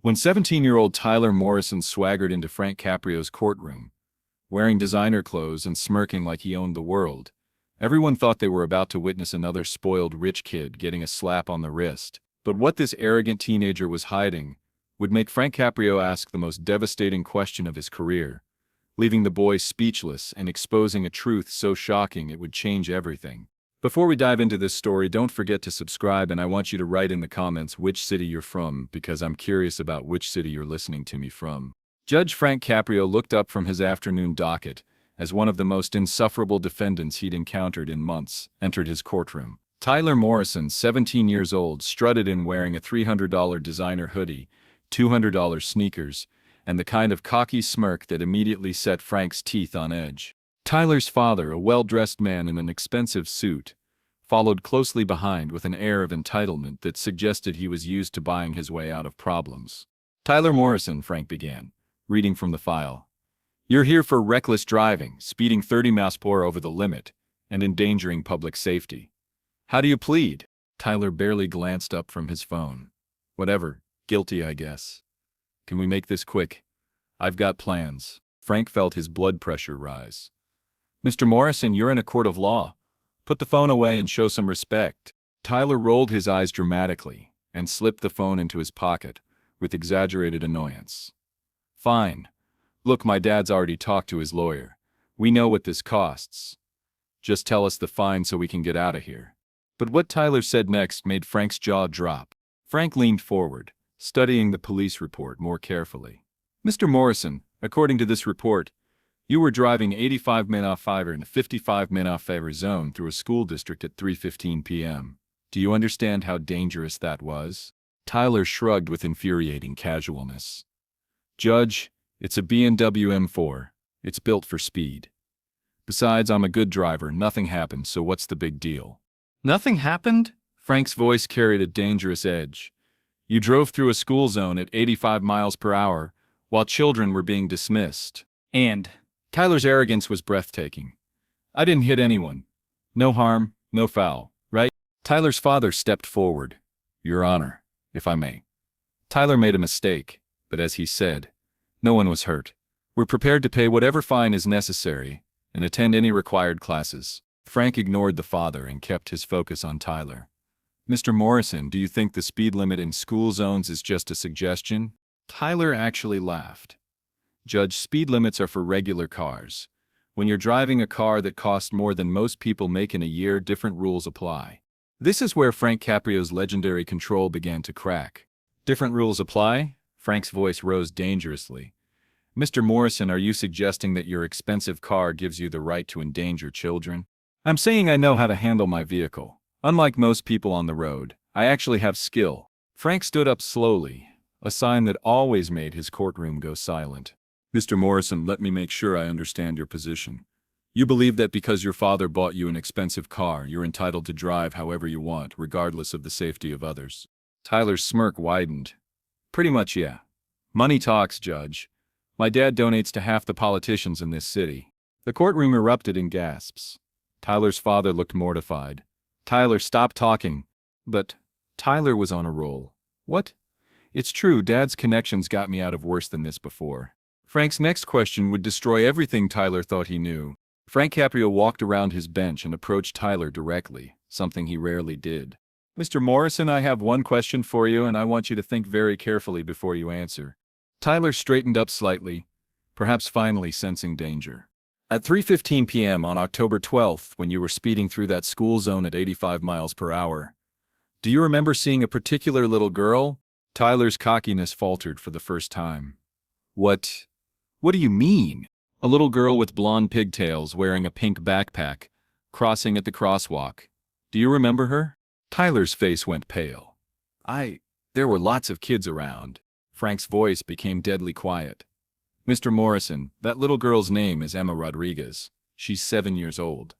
When 17-year-old Tyler Morrison swaggered into Frank Caprio's courtroom, wearing designer clothes and smirking like he owned the world, everyone thought they were about to witness another spoiled rich kid getting a slap on the wrist. But what this arrogant teenager was hiding would make Frank Caprio ask the most devastating question of his career, leaving the boy speechless and exposing a truth so shocking it would change everything. Before we dive into this story, don't forget to subscribe, and I want you to write in the comments which city you're from, because I'm curious about which city you're listening to me from. Judge Frank Caprio looked up from his afternoon docket as one of the most insufferable defendants he'd encountered in months entered his courtroom. Tyler Morrison, 17 years old, strutted in wearing a $300 designer hoodie, $200 sneakers, and the kind of cocky smirk that immediately set Frank's teeth on edge. Tyler's father, a well-dressed man in an expensive suit, followed closely behind with an air of entitlement that suggested he was used to buying his way out of problems. "Tyler Morrison," Frank began, reading from the file. "You're here for reckless driving, speeding 30 miles per hour over the limit, and endangering public safety. How do you plead?" Tyler barely glanced up from his phone. "Whatever. Guilty, I guess. Can we make this quick? I've got plans." Frank felt his blood pressure rise. "Mr. Morrison, you're in a court of law. Put the phone away and show some respect." Tyler rolled his eyes dramatically and slipped the phone into his pocket with exaggerated annoyance. "Fine. Look, my dad's already talked to his lawyer. We know what this costs. Just tell us the fine so we can get out of here." But what Tyler said next made Frank's jaw drop. Frank leaned forward, studying the police report more carefully. "Mr. Morrison, according to this report, you were driving 85 mph in a 55 mph zone through a school district at 3:15 p.m. Do you understand how dangerous that was?" Tyler shrugged with infuriating casualness. "Judge, it's a BMW M4. It's built for speed. Besides, I'm a good driver. Nothing happened, so what's the big deal?" "Nothing happened?" Frank's voice carried a dangerous edge. "You drove through a school zone at 85 miles per hour while children were being dismissed. And..." Tyler's arrogance was breathtaking. "I didn't hit anyone. No harm, no foul, right?" Tyler's father stepped forward. "Your Honor, if I may. Tyler made a mistake, but as he said, no one was hurt. We're prepared to pay whatever fine is necessary and attend any required classes." Frank ignored the father and kept his focus on Tyler. "Mr. Morrison, do you think the speed limit in school zones is just a suggestion?" Tyler actually laughed. "Judge, speed limits are for regular cars. When you're driving a car that costs more than most people make in a year, different rules apply." This is where Frank Caprio's legendary control began to crack. "Different rules apply?" Frank's voice rose dangerously. "Mr. Morrison, are you suggesting that your expensive car gives you the right to endanger children?" "I'm saying I know how to handle my vehicle. Unlike most people on the road, I actually have skill." Frank stood up slowly, a sign that always made his courtroom go silent. "Mr. Morrison, let me make sure I understand your position. You believe that because your father bought you an expensive car, you're entitled to drive however you want, regardless of the safety of others?" Tyler's smirk widened. "Pretty much, yeah. Money talks, Judge. My dad donates to half the politicians in this city." The courtroom erupted in gasps. Tyler's father looked mortified. "Tyler, stop talking." But Tyler was on a roll. "What? It's true, Dad's connections got me out of worse than this before." Frank's next question would destroy everything Tyler thought he knew. Frank Caprio walked around his bench and approached Tyler directly, something he rarely did. "Mr. Morrison, I have one question for you, and I want you to think very carefully before you answer." Tyler straightened up slightly, perhaps finally sensing danger. "At 3:15 p.m. on October 12th, when you were speeding through that school zone at 85 miles per hour, do you remember seeing a particular little girl?" Tyler's cockiness faltered for the first time. What do you mean?" "A little girl with blonde pigtails wearing a pink backpack, crossing at the crosswalk. Do you remember her?" Tyler's face went pale. There were lots of kids around." Frank's voice became deadly quiet. "Mr. Morrison, that little girl's name is Emma Rodriguez. She's 7 years old.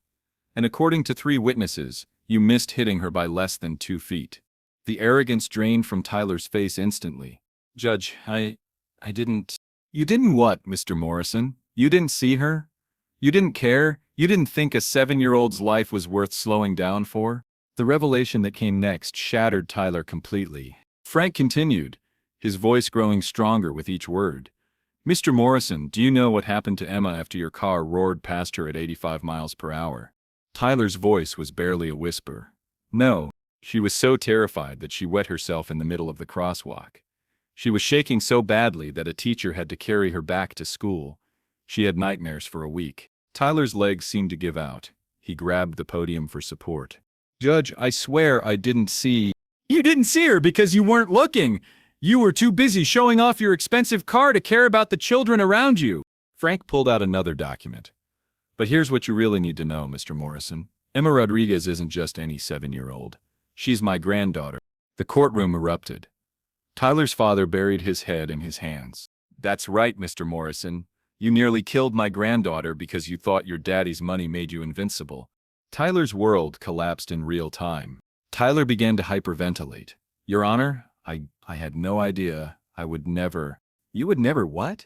And according to 3 witnesses, you missed hitting her by less than 2 feet. The arrogance drained from Tyler's face instantly. "Judge, I didn't..." "You didn't what, Mr. Morrison? You didn't see her? You didn't care? You didn't think a 7-year-old's life was worth slowing down for?" The revelation that came next shattered Tyler completely. Frank continued, his voice growing stronger with each word. "Mr. Morrison, do you know what happened to Emma after your car roared past her at 85 miles per hour?" Tyler's voice was barely a whisper. "No." She was so terrified that she wet herself in the middle of the crosswalk. She was shaking so badly that a teacher had to carry her back to school. She had nightmares for a week. Tyler's legs seemed to give out. He grabbed the podium for support. "Judge, I swear I didn't see—" "You didn't see her because you weren't looking! You were too busy showing off your expensive car to care about the children around you!" Frank pulled out another document. "But here's what you really need to know, Mr. Morrison. Emma Rodriguez isn't just any 7-year-old. She's my granddaughter." The courtroom erupted. Tyler's father buried his head in his hands. "That's right, Mr. Morrison. You nearly killed my granddaughter because you thought your daddy's money made you invincible." Tyler's world collapsed in real time. Tyler began to hyperventilate. "Your Honor, I had no idea. I would never—" "You would never what?"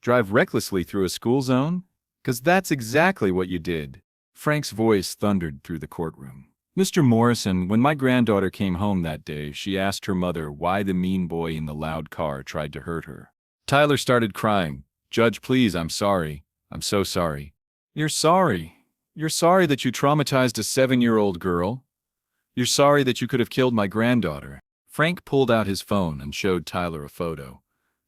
"Drive recklessly through a school zone? 'Cause that's exactly what you did." Frank's voice thundered through the courtroom. "Mr. Morrison, when my granddaughter came home that day, she asked her mother why the mean boy in the loud car tried to hurt her." Tyler started crying. "Judge, please, I'm sorry. I'm so sorry." "You're sorry? You're sorry that you traumatized a 7-year-old girl? You're sorry that you could have killed my granddaughter?" Frank pulled out his phone and showed Tyler a photo.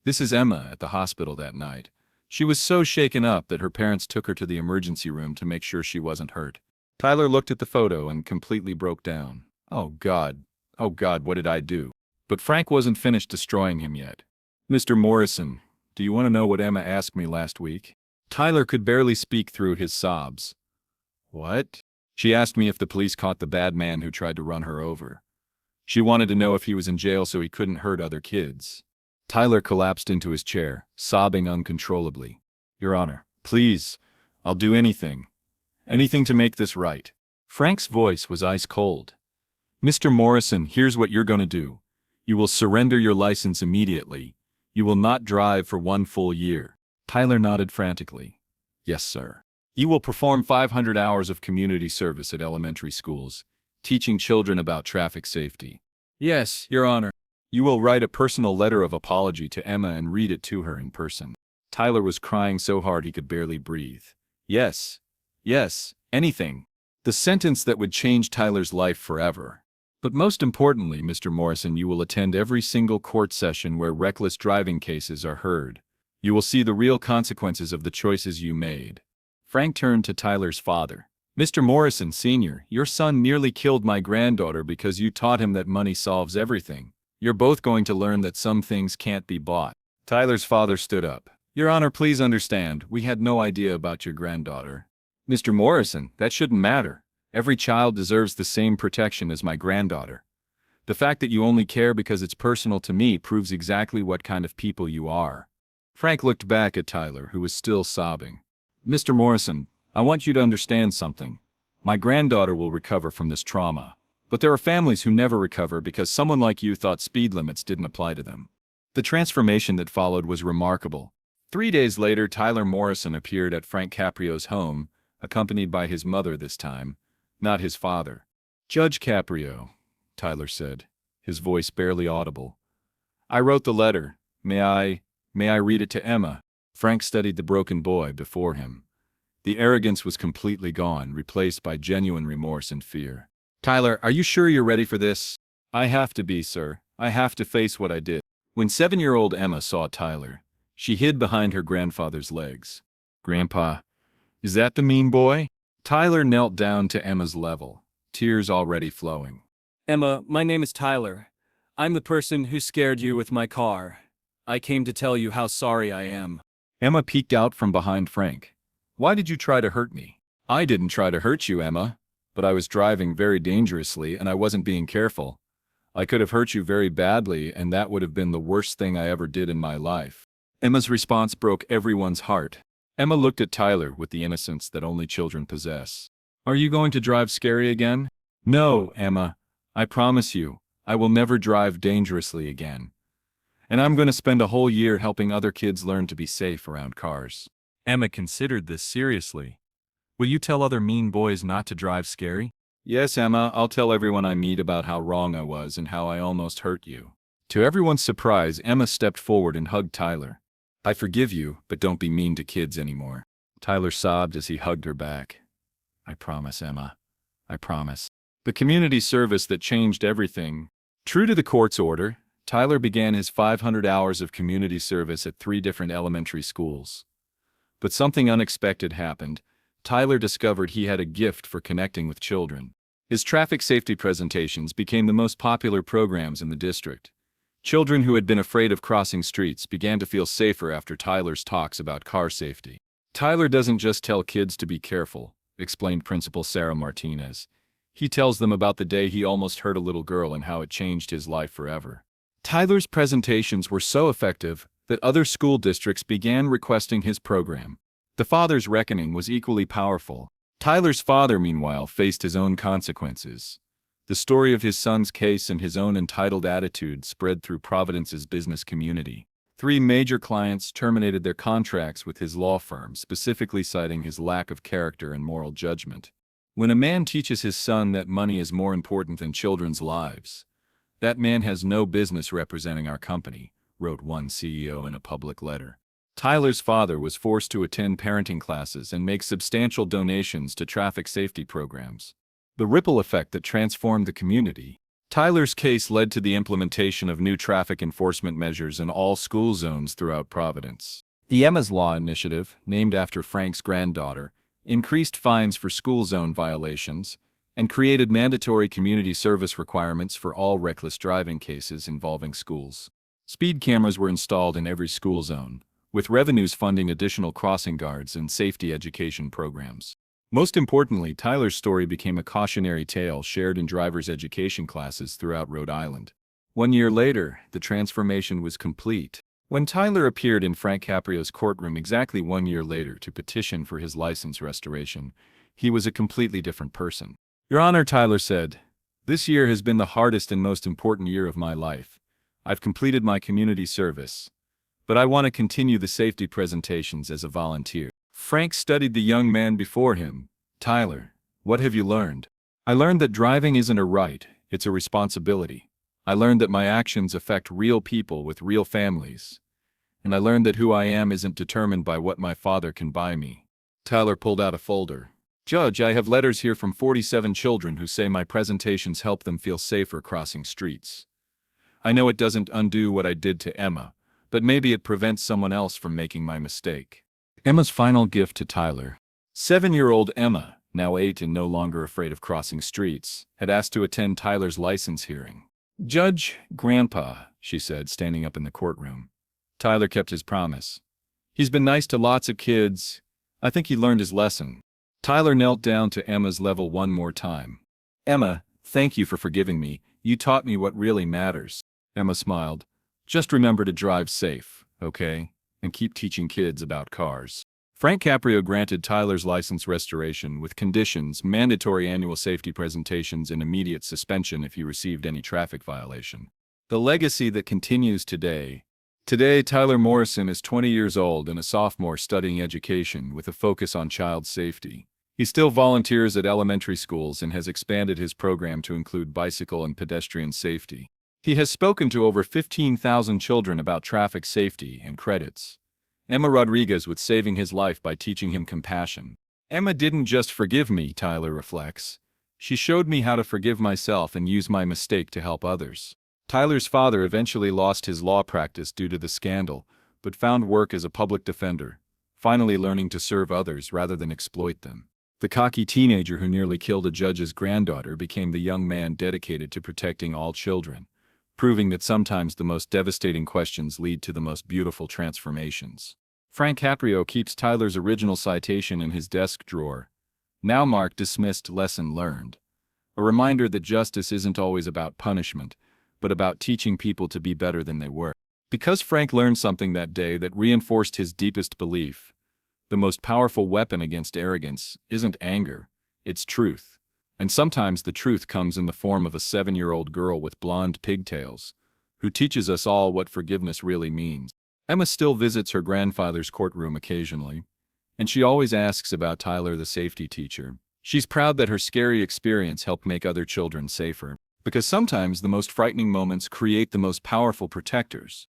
"This is Emma at the hospital that night. She was so shaken up that her parents took her to the emergency room to make sure she wasn't hurt." Tyler looked at the photo and completely broke down. Oh God, what did I do?" But Frank wasn't finished destroying him yet. "Mr. Morrison, do you want to know what Emma asked me last week?" Tyler could barely speak through his sobs. "What?" "She asked me if the police caught the bad man who tried to run her over. She wanted to know if he was in jail so he couldn't hurt other kids." Tyler collapsed into his chair, sobbing uncontrollably. "Your Honor, please, I'll do anything. Anything to make this right." Frank's voice was ice cold. "Mr. Morrison, here's what you're going to do. You will surrender your license immediately. You will not drive for 1 full year." Tyler nodded frantically. "Yes, sir." "You will perform 500 hours of community service at elementary schools, teaching children about traffic safety." "Yes, Your Honor." "You will write a personal letter of apology to Emma and read it to her in person." Tyler was crying so hard he could barely breathe. Yes, anything. The sentence that would change Tyler's life forever. "But most importantly, Mr. Morrison, you will attend every single court session where reckless driving cases are heard. You will see the real consequences of the choices you made." Frank turned to Tyler's father. "Mr. Morrison, Sr., your son nearly killed my granddaughter because you taught him that money solves everything. You're both going to learn that some things can't be bought." Tyler's father stood up. "Your Honor, please understand, we had no idea about your granddaughter." "Mr. Morrison, that shouldn't matter. Every child deserves the same protection as my granddaughter. The fact that you only care because it's personal to me proves exactly what kind of people you are." Frank looked back at Tyler, who was still sobbing. "Mr. Morrison, I want you to understand something. My granddaughter will recover from this trauma. But there are families who never recover because someone like you thought speed limits didn't apply to them." The transformation that followed was remarkable. 3 days later, Tyler Morrison appeared at Frank Caprio's home, accompanied by his mother this time, not his father. "Judge Caprio," Tyler said, his voice barely audible. "I wrote the letter. May I read it to Emma?" Frank studied the broken boy before him. The arrogance was completely gone, replaced by genuine remorse and fear. "Tyler, are you sure you're ready for this?" "I have to be, sir. I have to face what I did." When 7-year-old Emma saw Tyler, she hid behind her grandfather's legs. "Grandpa, is that the mean boy?" Tyler knelt down to Emma's level, tears already flowing. "Emma, my name is Tyler. I'm the person who scared you with my car. I came to tell you how sorry I am." Emma peeked out from behind Frank. "Why did you try to hurt me?" "I didn't try to hurt you, Emma. But I was driving very dangerously and I wasn't being careful. I could have hurt you very badly and that would have been the worst thing I ever did in my life." Emma's response broke everyone's heart. Emma looked at Tyler with the innocence that only children possess. "Are you going to drive scary again?" "No, Emma. I promise you, I will never drive dangerously again. And I'm going to spend a whole year helping other kids learn to be safe around cars." Emma considered this seriously. "Will you tell other mean boys not to drive scary?" "Yes, Emma, I'll tell everyone I meet about how wrong I was and how I almost hurt you." To everyone's surprise, Emma stepped forward and hugged Tyler. "I forgive you, but don't be mean to kids anymore." Tyler sobbed as he hugged her back. "I promise, Emma. I promise." The community service that changed everything. True to the court's order, Tyler began his 500 hours of community service at 3 different elementary schools. But something unexpected happened. Tyler discovered he had a gift for connecting with children. His traffic safety presentations became the most popular programs in the district. Children who had been afraid of crossing streets began to feel safer after Tyler's talks about car safety. "Tyler doesn't just tell kids to be careful," explained Principal Sarah Martinez. "He tells them about the day he almost hurt a little girl and how it changed his life forever." Tyler's presentations were so effective that other school districts began requesting his program. The father's reckoning was equally powerful. Tyler's father, meanwhile, faced his own consequences. The story of his son's case and his own entitled attitude spread through Providence's business community. 3 major clients terminated their contracts with his law firm, specifically citing his lack of character and moral judgment. "When a man teaches his son that money is more important than children's lives, that man has no business representing our company," wrote one CEO in a public letter. Tyler's father was forced to attend parenting classes and make substantial donations to traffic safety programs. The ripple effect that transformed the community. Tyler's case led to the implementation of new traffic enforcement measures in all school zones throughout Providence. The Emma's Law initiative, named after Frank's granddaughter, increased fines for school zone violations and created mandatory community service requirements for all reckless driving cases involving schools. Speed cameras were installed in every school zone, with revenues funding additional crossing guards and safety education programs. Most importantly, Tyler's story became a cautionary tale shared in driver's education classes throughout Rhode Island. 1 year later, the transformation was complete. When Tyler appeared in Frank Caprio's courtroom exactly 1 year later to petition for his license restoration, he was a completely different person. "Your Honor," Tyler said, "this year has been the hardest and most important year of my life. I've completed my community service, but I want to continue the safety presentations as a volunteer." Frank studied the young man before him. "Tyler, what have you learned?" "I learned that driving isn't a right, it's a responsibility. I learned that my actions affect real people with real families. And I learned that who I am isn't determined by what my father can buy me." Tyler pulled out a folder. "Judge, I have letters here from 47 children who say my presentations help them feel safer crossing streets. I know it doesn't undo what I did to Emma, but maybe it prevents someone else from making my mistake." Emma's final gift to Tyler. 7-year-old Emma, now 8 and no longer afraid of crossing streets, had asked to attend Tyler's license hearing. "Judge, Grandpa," she said, standing up in the courtroom. Tyler kept his promise. "He's been nice to lots of kids. I think he learned his lesson." Tyler knelt down to Emma's level one more time. "Emma, thank you for forgiving me. You taught me what really matters." Emma smiled. "Just remember to drive safe, okay? And keep teaching kids about cars." Frank Caprio granted Tyler's license restoration with conditions, mandatory annual safety presentations, and immediate suspension if he received any traffic violation. The legacy that continues today. Today, Tyler Morrison is 20 years old and a sophomore studying education with a focus on child safety. He still volunteers at elementary schools and has expanded his program to include bicycle and pedestrian safety. He has spoken to over 15,000 children about traffic safety and credits Emma Rodriguez with saving his life by teaching him compassion. "Emma didn't just forgive me," Tyler reflects. "She showed me how to forgive myself and use my mistake to help others." Tyler's father eventually lost his law practice due to the scandal, but found work as a public defender, finally learning to serve others rather than exploit them. The cocky teenager who nearly killed a judge's granddaughter became the young man dedicated to protecting all children, proving that sometimes the most devastating questions lead to the most beautiful transformations. Frank Caprio keeps Tyler's original citation in his desk drawer, now marked "Dismissed, Lesson Learned," a reminder that justice isn't always about punishment, but about teaching people to be better than they were. Because Frank learned something that day that reinforced his deepest belief, the most powerful weapon against arrogance isn't anger, it's truth. And sometimes the truth comes in the form of a 7-year-old girl with blonde pigtails, who teaches us all what forgiveness really means. Emma still visits her grandfather's courtroom occasionally, and she always asks about Tyler, the safety teacher. She's proud that her scary experience helped make other children safer. Because sometimes the most frightening moments create the most powerful protectors.